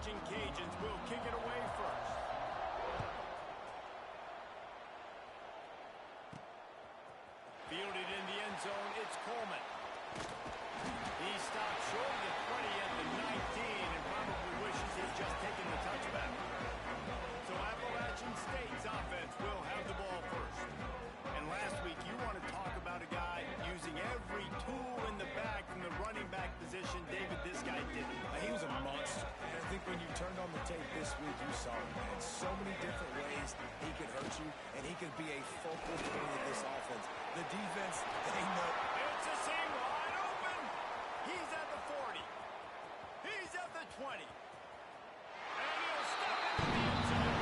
Raging Cajuns will kick it away first. Fielded in the end zone, it's Coleman. He stopped short of the 20 at the 19 and probably wishes he'd just taken the touchback. So Appalachian State's offense will have the ball first. And last week, you want to talk about a guy using every tool in the bag from the running back position. David, this guy did it. He was a monster. And I think when you turned on the tape this week, you saw it, man. So many different ways he could hurt you, and he could be a focal point of this offense. The defense, they know. It's a seam wide open. He's at the 40. He's at the 20. And he'll step into the end zone.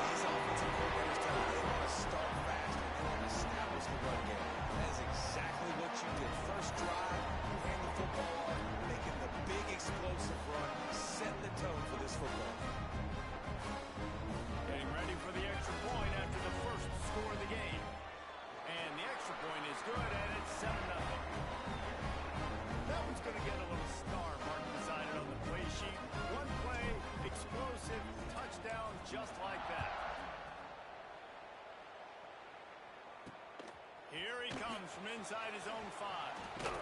These offensive coordinators tell you they want to start fast and they want to establish the run game. That is exactly what you did. First drive, you hand the football off, making the big explosive run, setting the tone for this football. Getting ready for the extra point after the first score of the game. And the extra point is good, and it's 7-0. That one's going to get a little star mark beside it on the play sheet. One play, explosive, touchdown, just like that. Here he comes from inside his own 5.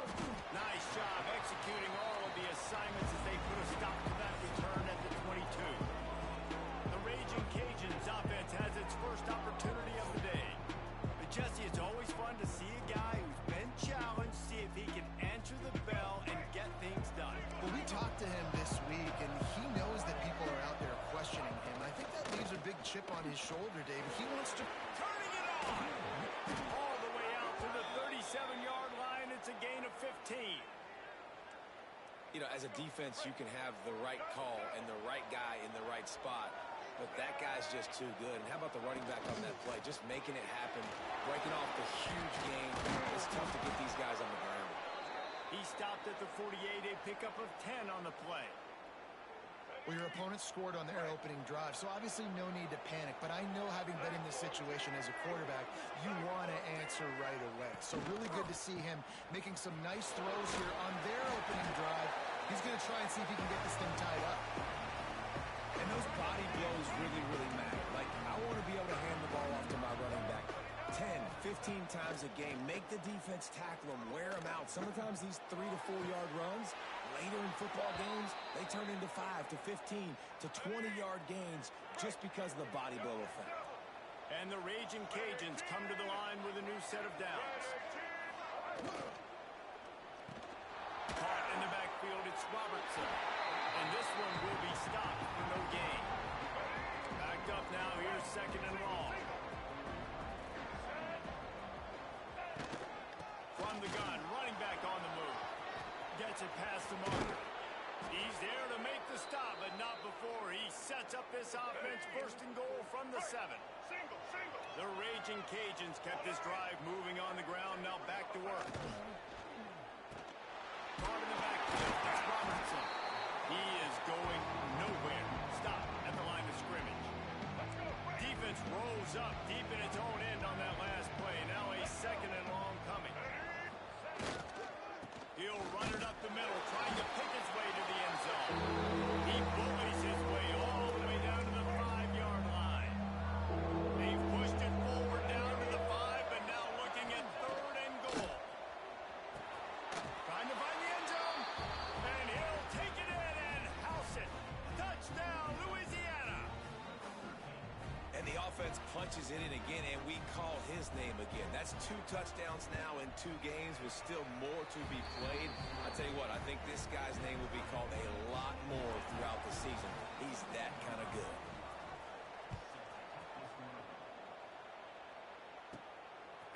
Nice job executing all of the assignments as they put a stop to that return at the 22. The Raging Cajuns offense has its first opportunity of the day. But Jesse, it's always fun to see a guy who's been challenged, see if he can answer the bell and get things done. Well, we talked to him this week, and he knows that people are out there questioning him. I think that leaves a big chip on his shoulder, David. He wants to... Turning it on! All the way out to the 37-yard line. It's a gain of 15. You know, as a defense, you can have the right call and the right guy in the right spot, but that guy's just too good. And how about the running back on that play? Just making it happen, breaking off the huge gain. It's tough to get these guys on the ground. He stopped at the 48, a pickup of 10 on the play. Well, your opponent scored on their opening drive, so obviously no need to panic. But I know, having been in this situation as a quarterback, you want to answer right away. So really good to see him making some nice throws here on their opening drive. He's going to try and see if he can get this thing tied up. And those body blows really, really matter. Like, I want to be able to hand the ball off to my running back 10, 15 times a game. Make the defense tackle him, wear him out. Sometimes these 3 to 4 yard runs, later in football games, they turn into 5 to 15 to 20-yard gains just because of the body blow effect. And the Raging Cajuns come to the line with a new set of downs. Caught in the backfield, it's Robertson. And this one will be stopped for no gain. Backed up now, here's 2nd and long. From the gun, running back on the move. Gets it past the marker. He's there to make the stop, but not before he sets up this offense. 1st and goal from the 7. The Raging Cajuns kept this drive moving on the ground, now back to work. Caught in the backfield, it's Robertson. He is going nowhere. Stop at the line of scrimmage. Defense rolls up deep in its own end on that last play. Now a 2nd and long coming. He'll run it up the middle, trying to pick his way to the end zone. He bullies his way all the way down to the 5-yard line. They've pushed it forward down to the 5, but now looking at 3rd and goal. Trying to find the end zone, and he'll take it in and house it. Touchdown, Louisiana. And the offense punches it in again, and we call his name again. That's 2 touchdowns now in 2 games with still more to be played. I'll tell you what, I think this guy's name will be called a lot more throughout the season. He's that kind of good.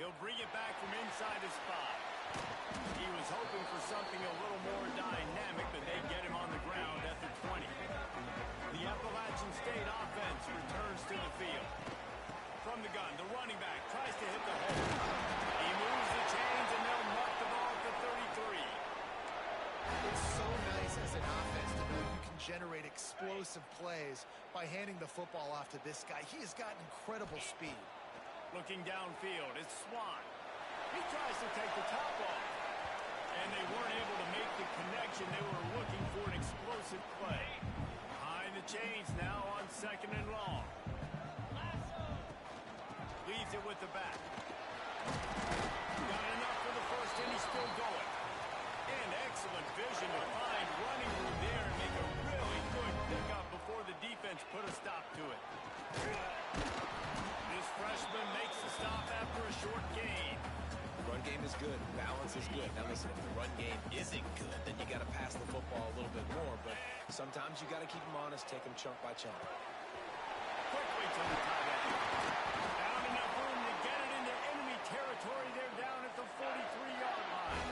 He'll bring it back from inside his 5. He was hoping for something a little more dynamic, but they get him on the ground at the 20. The Appalachian State offense returns to the field. From the gun, the running back tries to hit the hole. He moves the chains, and they'll mark the ball at the 33. It's so nice as an offense to know you can generate explosive plays by handing the football off to this guy. He has got incredible speed. Looking downfield, it's Swan. He tries to take the top off. And they weren't able to make the connection. They were looking for an explosive play. Behind the chains now on 2nd and long. Leaves it with the back. Got enough for the first, and he's still going. And excellent vision to find running room there and make a really good pickup before the defense put a stop to it. This freshman makes the stop after a short gain. The run game is good. Balance is good. Now listen, if the run game isn't good, then you got to pass the football a little bit more. But sometimes you got to keep them honest, take them chunk by chunk. Quickly to the tight end. Found enough room to get it into enemy territory. They're down at the 43-yard line.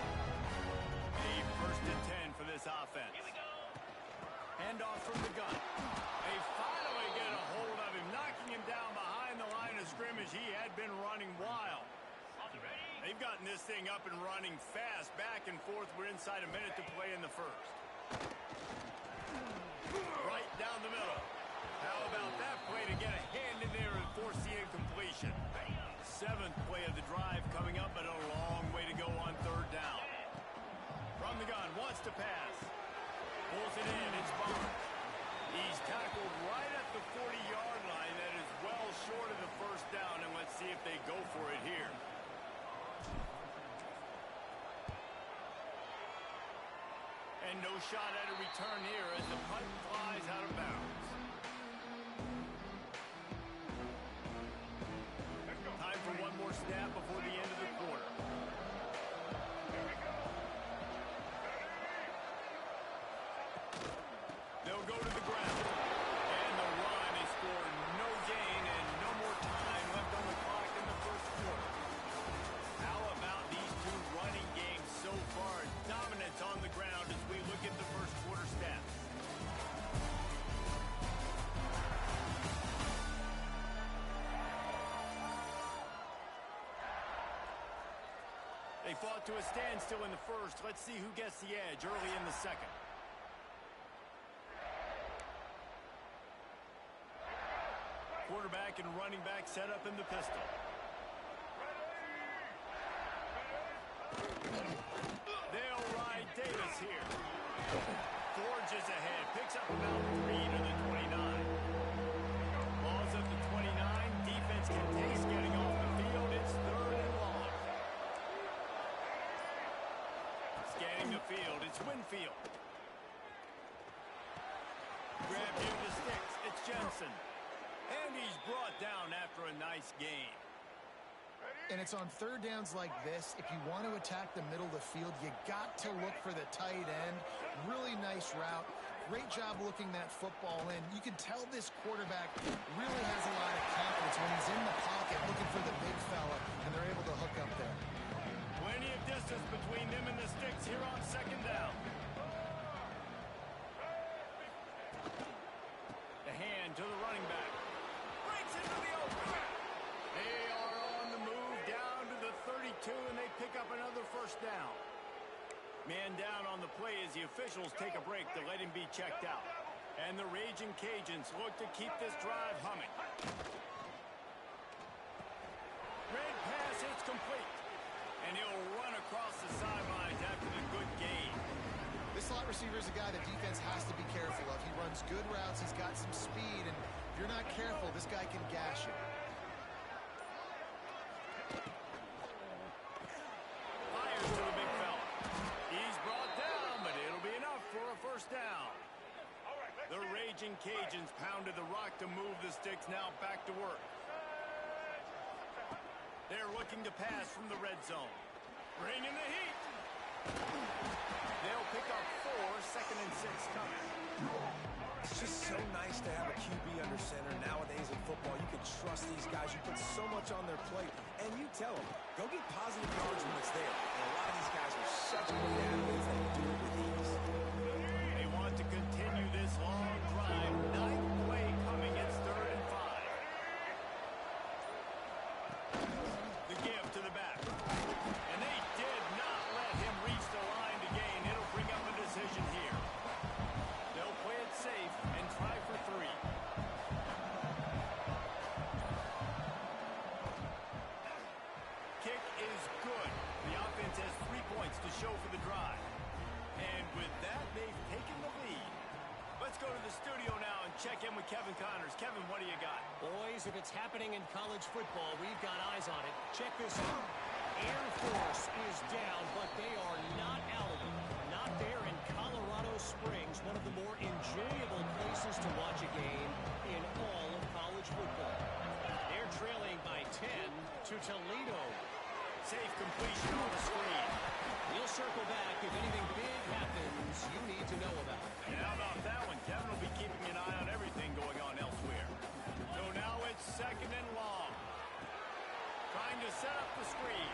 A 1st and 10 for this offense. Handoff from the gun. They finally get a hold of him, knocking him down behind the line of scrimmage. He had been running wild. They've gotten this thing up and running fast, back and forth. We're inside a minute to play in the first. Right down the middle. How about that play to get a hand in there and force the incompletion? 7th play of the drive coming up, but a long way to go on 3rd down. From the gun, wants to pass. Pulls it in, it's Barnes. He's tackled right at the 40-yard line. That is well short of the first down, and let's see if they go for it here. And no shot at a return here as the punt flies out of bounds. Time for one more snap before the end of the quarter. They'll go to the ground. And the run is for no gain and no more time left on the clock in the first quarter. How about these two running games so far? Dominance on the ground as we look at the first quarter stats. They fought to a standstill in the first. Let's see who gets the edge early in the second. Quarterback and running back set up in the pistol. They'll ride Davis here. Forges ahead. Picks up about 3 to the 29. Ball's at the 29. Defense can taste getting off the field. It's 3rd and long. Scanning the field. It's Winfield. Grab near the sticks. It's Jensen. And he's brought down after a nice gain. And it's on 3rd downs like this. If you want to attack the middle of the field, you got to look for the tight end. Really nice route. Great job looking that football in. You can tell this quarterback really has a lot of confidence when he's in the pocket looking for the big fella, and they're able to hook up there. Plenty of distance between them and the sticks here on 2nd down. The hand to the running back. Breaks into the open. They are on the move down to the 32, and they pick up another 1st down. Man down on the play as the officials take a break to let him be checked out. And the Raging Cajuns look to keep this drive humming. Red pass, it's complete. And he'll run across the sidelines after the good gain. This slot receiver is a guy the defense has to be careful of. He runs good routes, he's got some speed, and if you're not careful, this guy can gash you. Fires to the big fella. He's brought down, but it'll be enough for a 1st down. The Raging Cajuns pounded the rock to move the sticks, now back to work. They're looking to pass from the red zone. Bringing the heat. They'll pick up 4, 2nd and 6 coming. It's just so nice to have a QB under center. Nowadays in football, you can trust these guys. You put so much on their plate, and you tell them, go get positive yards when it's there. And a lot of these guys are such great athletes, they can do it with ease. They want to continue this long drive. 9th play coming. It's 3rd and 5. The give to the back. And they did not let him reach the line to gain. It'll bring up a decision here. They'll play it safe and try for 3. Kick is good. The offense has 3 points to show for the drive. they've taken the lead. Let's go to the studio now and check in with Kevin Connors. Kevin, what do you got? Boys, if it's happening in college football, we've got eyes on it. Check this out. Air Force is down, but they are not out of it. Not there in Colorado Springs, one of the more enjoyable places to watch a game in all of college football. They're trailing by 10 to Toledo. Safe completion on the screen. We'll circle back if anything big happens you need to know about. And how about that one? Kevin will be keeping an eye on everything going on elsewhere. So now it's 2nd and long. Trying to set up the screen.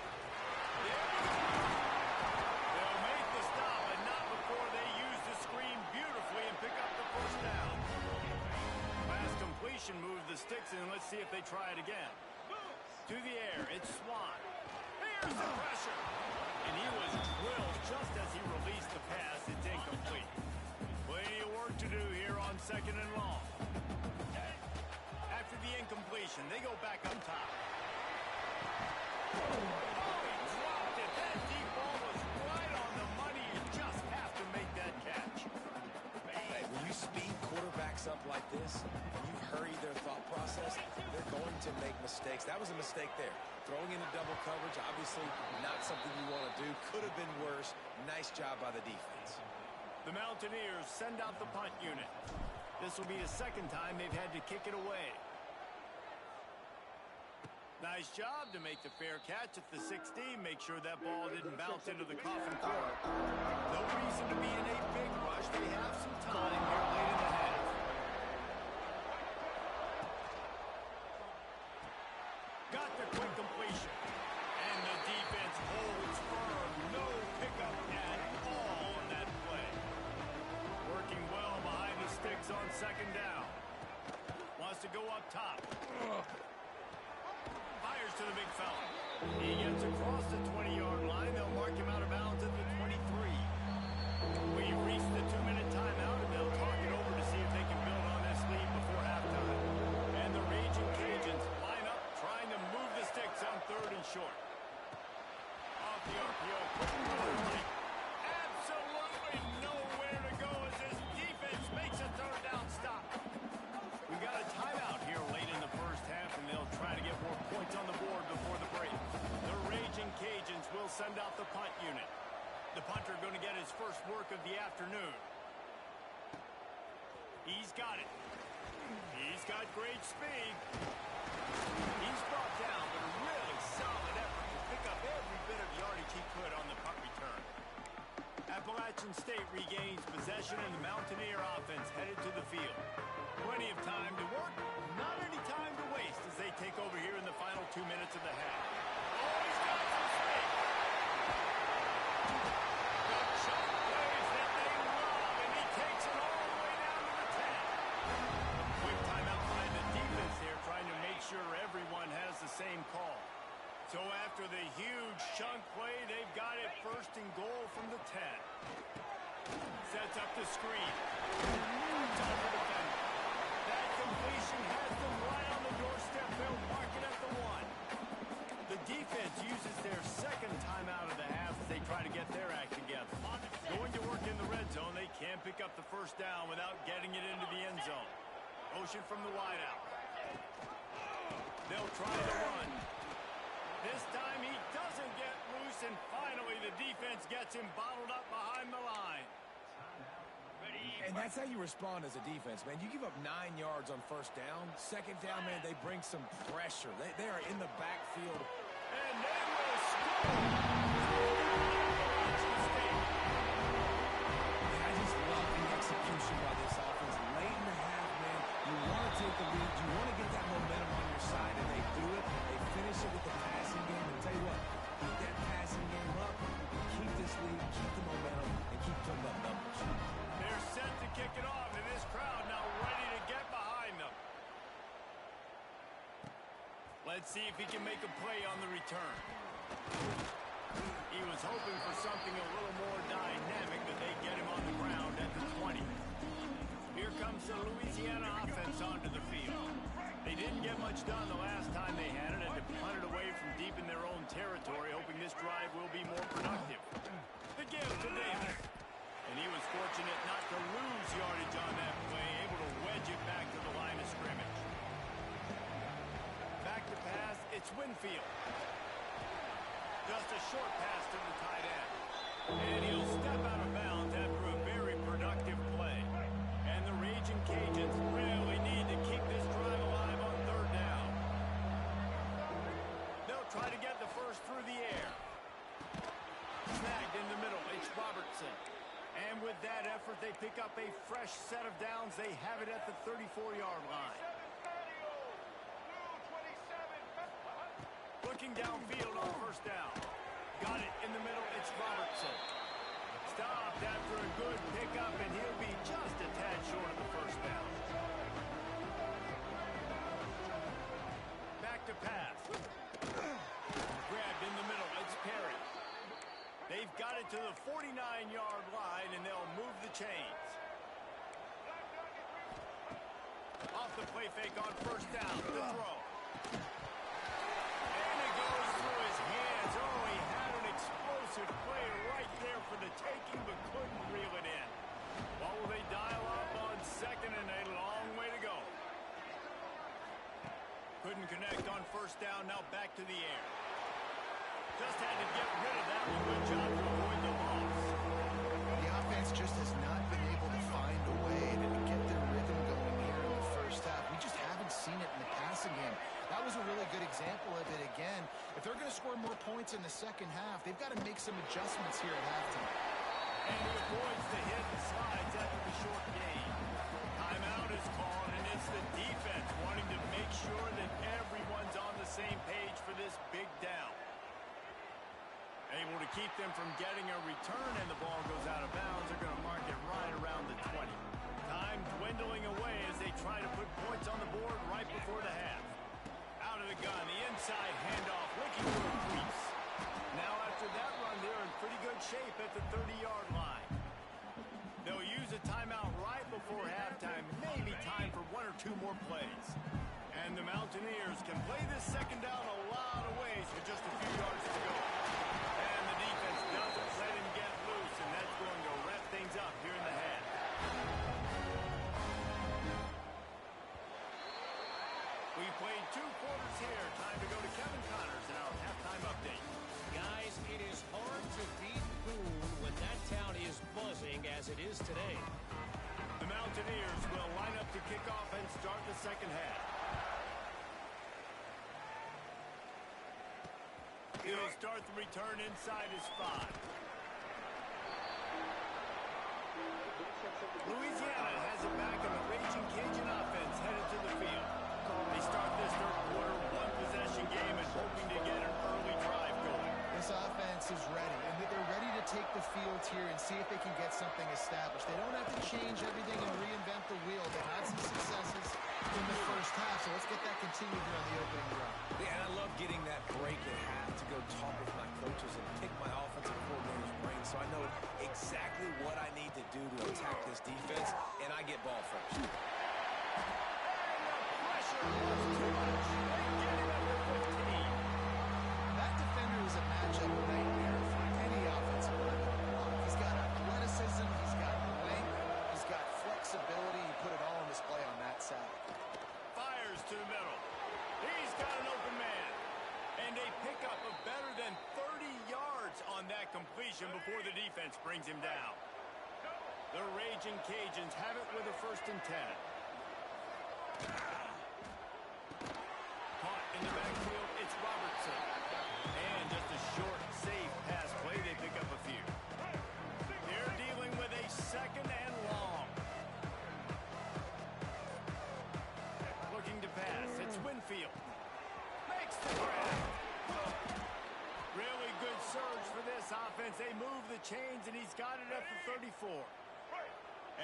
They'll make the stop, but not before they use the screen beautifully and pick up the first down. Last completion moves the sticks in. Let's see if they try it again. To the air, it's Swan. Here's the pressure. And he was drilled just as he released the pass. It's incomplete. Plenty of work to do here on 2nd and long. After the incompletion, they go back up top. Oh, he dropped it. That deep ball was right on the money. You just have to make that catch. Hey, when you speed quarterbacks up like this, and you hurry their thought process, they're going to make mistakes. That was a mistake there. Throwing into double coverage, obviously not something you want to do. Could have been worse. Nice job by the defense. The Mountaineers send out the punt unit. This will be the 2nd time they've had to kick it away. Nice job to make the fair catch at the 16. Make sure that ball didn't bounce into the coffin corner. No reason to be in a big rush. They have some time here late in the half. Got the quick completion. And the defense holds firm. No pickup at all on that play. Working well behind the sticks on 2nd down. Wants to go up top. Fires to the big fella. He gets across the 20-yard line. They'll mark him out of bounds at the 23. We've reached the 2-minute timeout, and they'll talk it over to see if they can build on this lead before halftime. And the Raging Cajuns line up, trying to move the sticks on 3rd and short. Off the RPO. Absolutely nowhere to go as this defense makes a 3rd down stop. We got a timeout here late in the first half, and they'll try to get more points on the board before the break. The Raging Cajuns will send out the punt unit. The punter going to get his first work of the afternoon. He's got it. He's got great speed. He's brought down, but a really solid effort to pick up every bit of yardage he could on the punt return. Appalachian State regains possession, and the Mountaineer offense headed to the field. Plenty of time to work, not any time to waste as they take over here in the final 2 minutes of the half. Oh, he's got some space. The chunk plays that they love, and he takes it all the way down to the 10. Quick timeout by the defense here, trying to make sure everyone has the same call. So after the huge chunk play, they've got it 1st and goal from the 10. Sets up the screen. Top of the defender. That completion has them right on the doorstep. They'll mark it at the 1. The defense uses their 2nd timeout of the half as they try to get their act together. Going to work in the red zone, they can't pick up the 1st down without getting it into the end zone. Motion from the wideout. They'll try to run. This time he doesn't get loose, and finally the defense gets him bottled up behind the line. And that's how you respond as a defense, man. You give up 9 yards on 1st down. 2nd down, man, they bring some pressure. They are in the backfield. And they will score! I just love the execution by this offense. Late in the half, man, you want to take the lead. You want to get that momentum on your side, and they do it. They finish it with the passing game. And tell you what, keep that passing game up, keep this lead, keep the momentum, and keep putting up numbers. They're set to kick it off, and this crowd now ready to get behind them. Let's see if he can make a play on the return. He was hoping for something a little more dynamic, but they get him on the ground at the 20. Here comes the Louisiana offense onto the field. They didn't get much done the last time they had it, and to punt it away from deep in their own territory, hoping this drive will be more productive. The give to Davis. And he was fortunate not to lose yardage on that play, able to wedge it back to the line of scrimmage. Back to pass, it's Winfield. Just a short pass to the tight end. And he'll step out of bounds after a very productive play. And the Raging Cajuns really need to keep this drive alive on third down. They'll try to get the first through the air. Snagged in the middle, it's Robertson. And with that effort, they pick up a fresh set of downs. They have it at the 34-yard line. Looking downfield on first down. Got it in the middle, it's Robertson. Stopped after a good pickup, and he'll be just a tad short of the first down. Back to pass. Grabbed in the middle, it's Perry. They've got it to the 49-yard line, and they'll move the chains. Off the play fake on first down, the throw. And it goes through his hands. Oh, he had an explosive play right there for the taking, but couldn't reel it in. What will they dial up on second, and a long way to go. Couldn't connect on first down, now back to the air. Just had to get rid of that one. Good job to avoid the loss. The offense just has not been able to find a way to get their rhythm going here in the first half. We just haven't seen it in the passing game. That was a really good example of it again. If they're going to score more points in the second half, they've got to make some adjustments here at halftime. And he avoids the hit and slides after the short gain. Timeout is called, and it's the defense wanting to make sure that everyone's on the same page for this big down. Able to keep them from getting a return, and the ball goes out of bounds. They're going to mark it right around the 20. Time dwindling away as they try to put points on the board right before the half. Out of the gun, the inside handoff, looking for a crease. Now after that run, they're in pretty good shape at the 30-yard line. They'll use a timeout right before halftime, maybe time for one or two more plays. And the Mountaineers can play this second down a lot of ways with just a few yards to go. And the defense doesn't let him get loose, and that's going to wrap things up here in the half. We played 2 quarters here. Time to go to Kevin Connors in our halftime update. Guys, it is hard to beat Boone when that town is buzzing as it is today. The Mountaineers will line up to kick off and start the second half. He'll start the return inside his 5. Louisiana has it back, and the Raging Cajun offense headed to the field. They start this third quarter one-possession game and hoping to get an early drive going. This offense is ready, and they're ready to take the field here and see if they can get something established. They don't have to change everything and reinvent the wheel. They've had some successes in the first half, so let's get that continued here on the opening drive. Yeah, and I love getting that break at half to go talk with my coaches and pick my offensive coordinator's brain so I know exactly what I need to do to attack this defense, and I get ball first. That defender is a matchup nightmare for any offensive lineman. He's got athleticism, he's got length, he's got flexibility. He put it all on display on that side. Fires to the middle. He's got an open man. And a pickup of better than 30 yards on that completion before the defense brings him down. The Raging Cajuns have it with a 1st and 10. Caught in the backfield, it's Robertson. And just a short, safe pass play, they pick up a few. They're dealing with a 2nd and long. Looking to pass, it's Winfield. Makes the grab. Really good surge for this offense. They move the chains, and he's got it at the 34.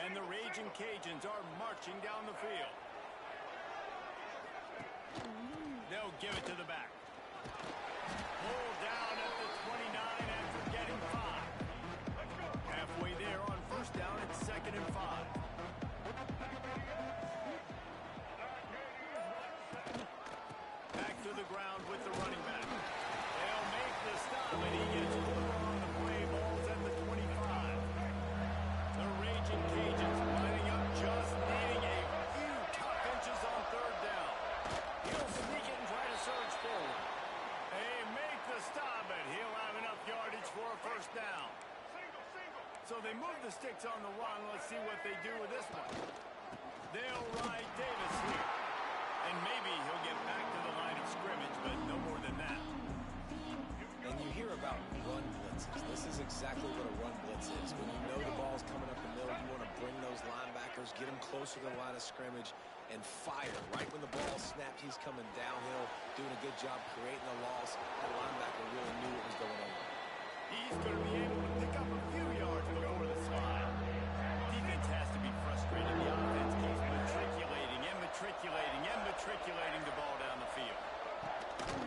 And the Raging Cajuns are marching down the field. They'll give it to the back. Pulled down at the 29 after getting 5. Halfway there on first down, it's 2nd and 5. Back to the ground with the running back. They'll make the stop, and he gets over on the play. Ball's at the 25. Raging Cajuns lining up, just needing a few tough inches on third down. He'll sneak it and try to surge forward. They make the stop, but he'll have enough yardage for a first down. So they move the sticks on the run. Let's see what they do with this one. They'll ride Davis here. And maybe he'll get back to the line of scrimmage, but no more than that. And you hear about run blitzes. This is exactly what a run blitz is. When you know the ball's coming up the middle, you want to bring those linebackers, get them closer to the line of scrimmage, and fire. Right when the ball snapped, he's coming downhill, doing a good job creating a loss. That linebacker really knew what was going on. He's going to be able to pick up a few yards before the slide. Defense has to be frustrated. The offense keeps matriculating the ball down the field.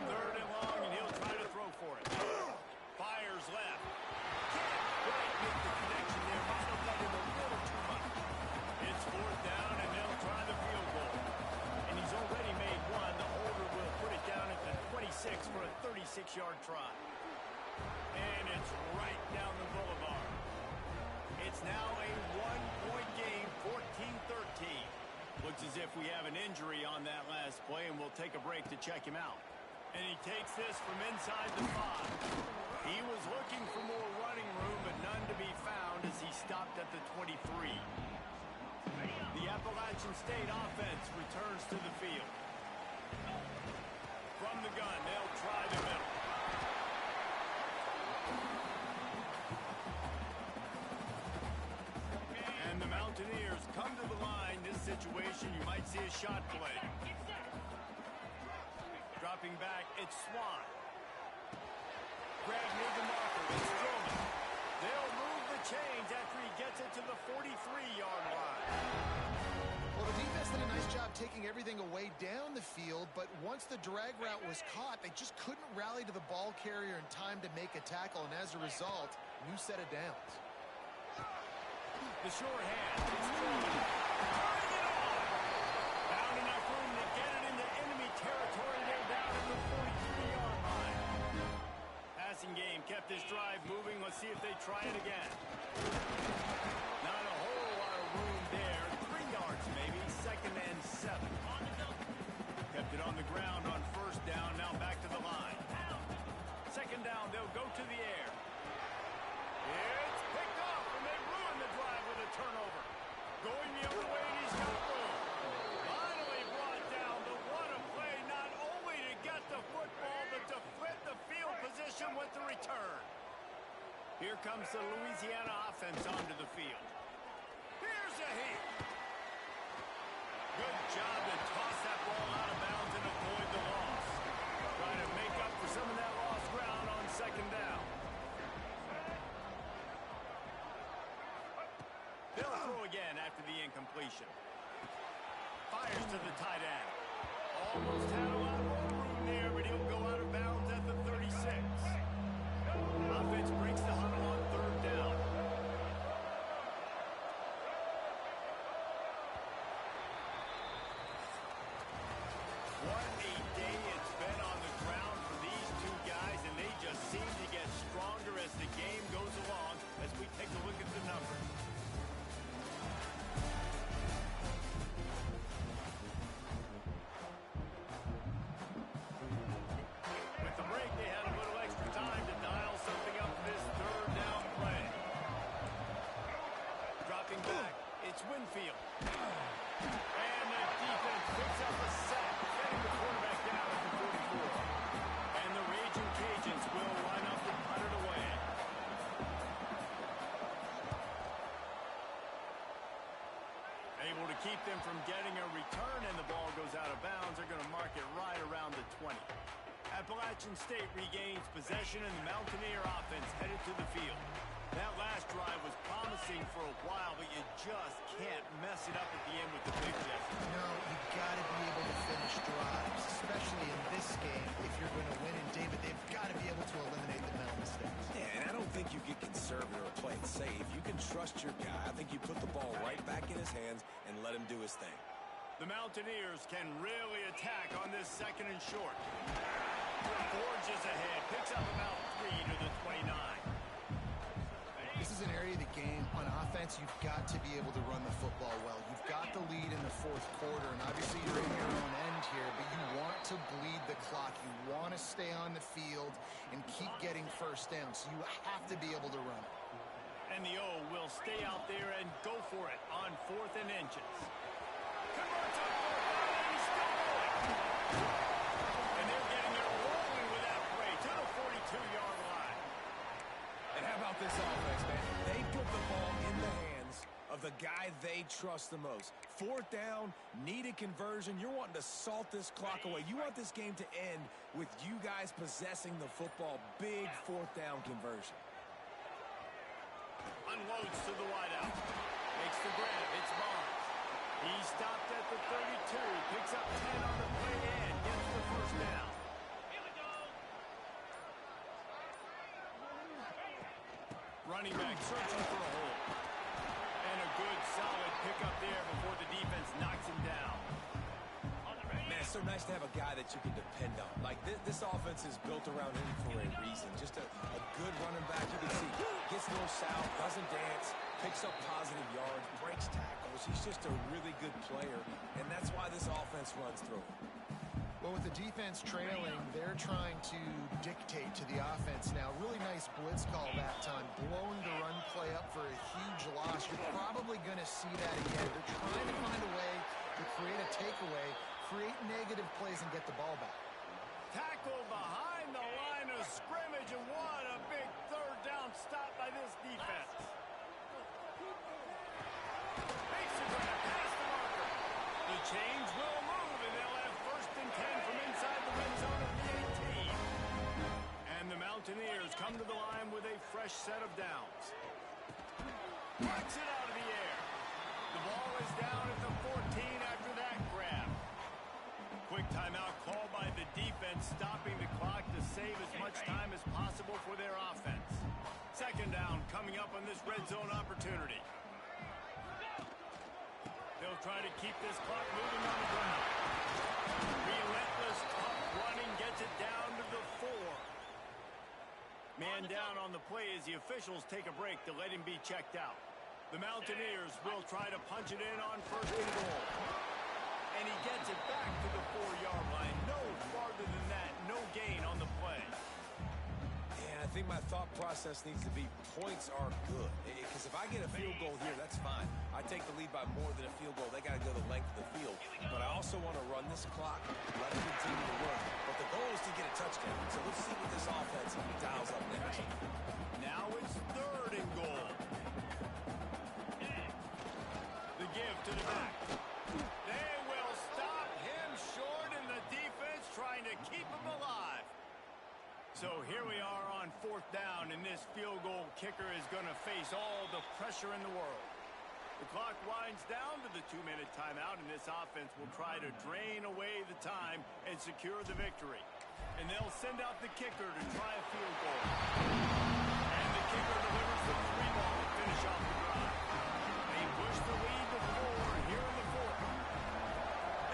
Third and long, and he'll try to throw for it. Fires left. Can't quite make the connection there. Must have let him a little too much. It's fourth down, and they'll try the field goal. And he's already made one. The holder will put it down at the 26 for a 36-yard try. And it's right down the boulevard. It's now a one-point game, 14-13. Looks as if we have an injury on that last play, and we'll take a break to check him out. And he takes this from inside the 5. He was looking for more running room, but none to be found as he stopped at the 23. The Appalachian State offense returns to the field. From the gun, they'll try the middle. And the Mountaineers come to the line. This situation, you might see a shot play. Dropping back, it's Swan. Greg near the marker, it's Strowman. They'll move the chains after he gets it to the 43-yard line. Well, the defense did a nice job taking everything away down the field, but once the drag route was caught, they just couldn't rally to the ball carrier in time to make a tackle, and as a result, new set of downs. The sure hand, it's Strowman. Turning it on. Found enough room to get it into enemy territory. They're down at the 43-yard line. Passing game kept this drive moving. Let's see if they try it again. Not a whole lot of room there. 3 yards maybe. Second and 7. Kept it on the ground on first down. Now back to the line. Second down, they'll go to the air. It's picked off, and they ruin the drive with a turnover. Going the other way, and he's got room. Finally brought down, but what a play, not only to get the football, but to flip the field position with the return. Here comes the Louisiana offense onto the field. Here's a hit. Good job to toss that ball out of bounds and avoid the loss. Trying to make up for some of that lost ground on second down. They'll throw again after the incompletion. Fires to the tight end. Almost had a lot more room there, but he'll go out of bounds at the 36. Offense breaks the huddle on third down. What a day it's been on the ground for these two guys, and they just seem to get stronger as the game goes along as we take a look at the numbers. With the break, they had a little extra time to dial something up for this third down play. Dropping back, it's Winfield. And the defense picks up a sack, getting the quarterback down at the 44. And the Raging Cajuns will line up and punt it away. Able to keep them from getting a return, and the ball goes out of bounds. They're going to mark it right around the 20. Appalachian State regains possession, and the Mountaineer offense headed to the field. That last drive was promising for a while, but you just can't mess it up at the end with the big gesture. No, you got to be able to finish drives, especially in this game if you're going to win. And David, they've got to be able to eliminate the mental mistakes. Yeah, and I don't think you get conservative or play it safe. You can trust your guy. I think you put the ball right back in his hands and let him do his thing. The Mountaineers can really attack on this second and short. Forges ahead, picks up about 3 to the 29. This is an area of the game. On offense, you've got to be able to run the football well. You've got the lead in the fourth quarter, and obviously you're in your own end here, but you want to bleed the clock. You want to stay on the field and keep getting first down, so you have to be able to run it. And the O will stay out there and go for it on 4th and inches. Converts on 4th down, and he's still going. And they're getting it rolling with that play to the 42-yard line. And how about this offense, man? They put the ball in the hands of the guy they trust the most. 4th down, needed conversion. You're wanting to salt this clock away. You want this game to end with you guys possessing the football. Big 4th down conversion. Unloads to the wideout. Makes the grab. It's Barnes. He stopped at the 32. Picks up 10 on the play and gets the first down. Running back searching for a hole. And a good, solid pickup there before the defense knocks him down. Man, it's so nice to have a guy that you can depend on. Like, this offense is built around him for a reason. Just a good running back. You can see, gets no south, doesn't dance, picks up positive yards, breaks tackles. He's just a really good player, and that's why this offense runs through him. Well, with the defense trailing, they're trying to dictate to the offense now. Really nice blitz call that time, blowing the run play up for a huge loss. You're probably going to see that again. They're trying to find a way to create a takeaway, create negative plays, and get the ball back. Tackle behind the line of scrimmage, and what a big 3rd down stop by this defense. Makes the grab past the marker. The chains will move, and they'll have 1st and 10 from inside the red zone of the 18. And the Mountaineers come to the line with a fresh set of downs. Knocks it out of the air. The ball is down at the 14 after that grab. Quick timeout call by the defense, stopping the clock to save as much time as possible for their offense. 2nd down coming up on this red zone opportunity. They'll try to keep this clock moving on the ground. Relentless, tough running gets it down to the 4. Man down on the play as the officials take a break to let him be checked out. The Mountaineers will try to punch it in on 1st and goal. And he gets it back to the 4-yard line. No farther than that. No gain on the play. Yeah, I think my thought process needs to be points are good. Because if I get a field goal here, that's fine. I take the lead by more than a field goal. They got to go the length of the field. But I also want to run this clock, let it continue to work. But the goal is to get a touchdown. So let's see what this offense dials up next. Now it's 3rd and goal. The give to the back. They will stop him short, and the defense trying to keep him alive. So here we are on 4th down, and this field goal kicker is going to face all the pressure in the world. The clock winds down to the 2-minute timeout, and this offense will try to drain away the time and secure the victory. And they'll send out the kicker to try a field goal. And the kicker delivers the 3 ball to finish off the drive. They push the lead to 4 here in the 4th.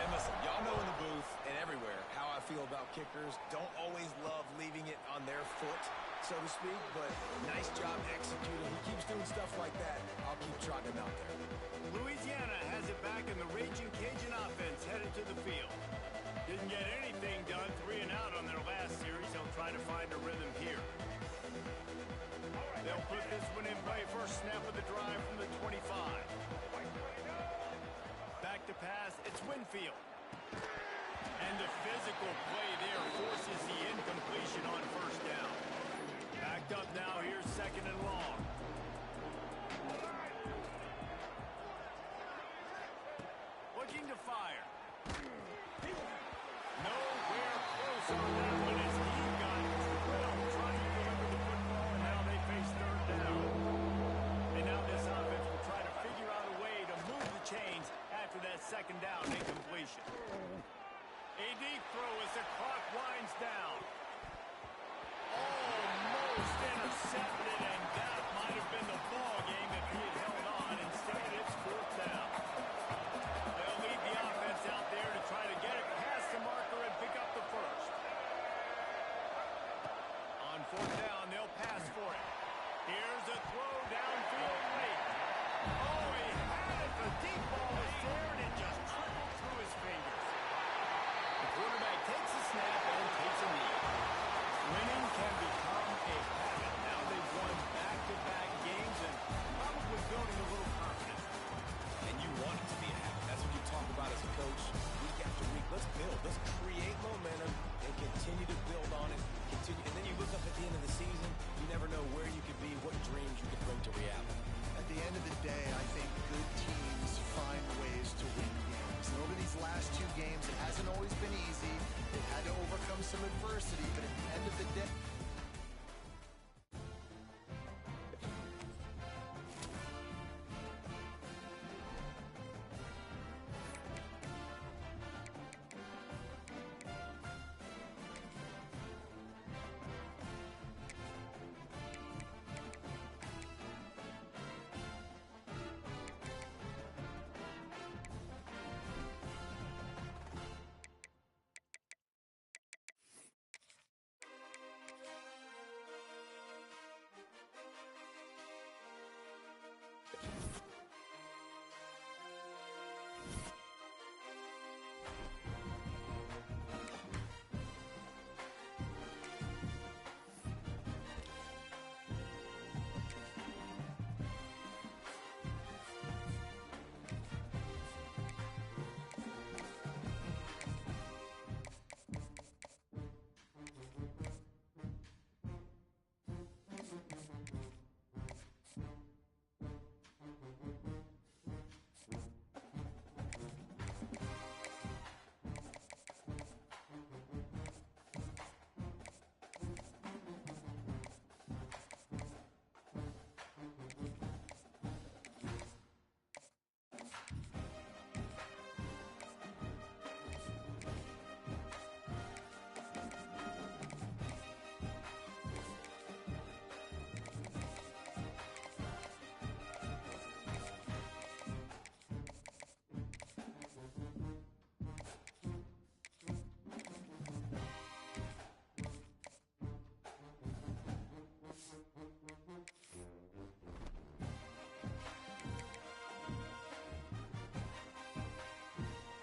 And listen, y'all know in the booth and everywhere how I feel about kickers. Don't always love leaving it on their foot, so to speak, but nice job executing. He keeps doing stuff like that. I'll keep trotting him out there. Louisiana has it back, in the Raging Cajun offense headed to the field. Didn't get anything done, 3 and out on their last series. They'll try to find a rhythm here. They'll put this one in play. First snap of the drive from the 25. Back to pass, it's Winfield. And the physical play there forces the incompletion on 1st down. Backed up now, here's 2nd and long. Looking to fire. Nowhere close on that one as he got drilled trying to deliver the football, and now they face 3rd down. And now this offense will try to figure out a way to move the chains after that 2nd down incompletion. A deep throw as the clock winds down. Almost intercepted, and that might have been the ball game if he had held on. Instead, it's 4th down. They'll lead the offense out there to try to get it past the marker and pick up the 1st. On 4th down, they'll pass for it. Here's a throw down to reality. At the end of the day, I think good teams find ways to win games. And over these last two games, it hasn't always been easy.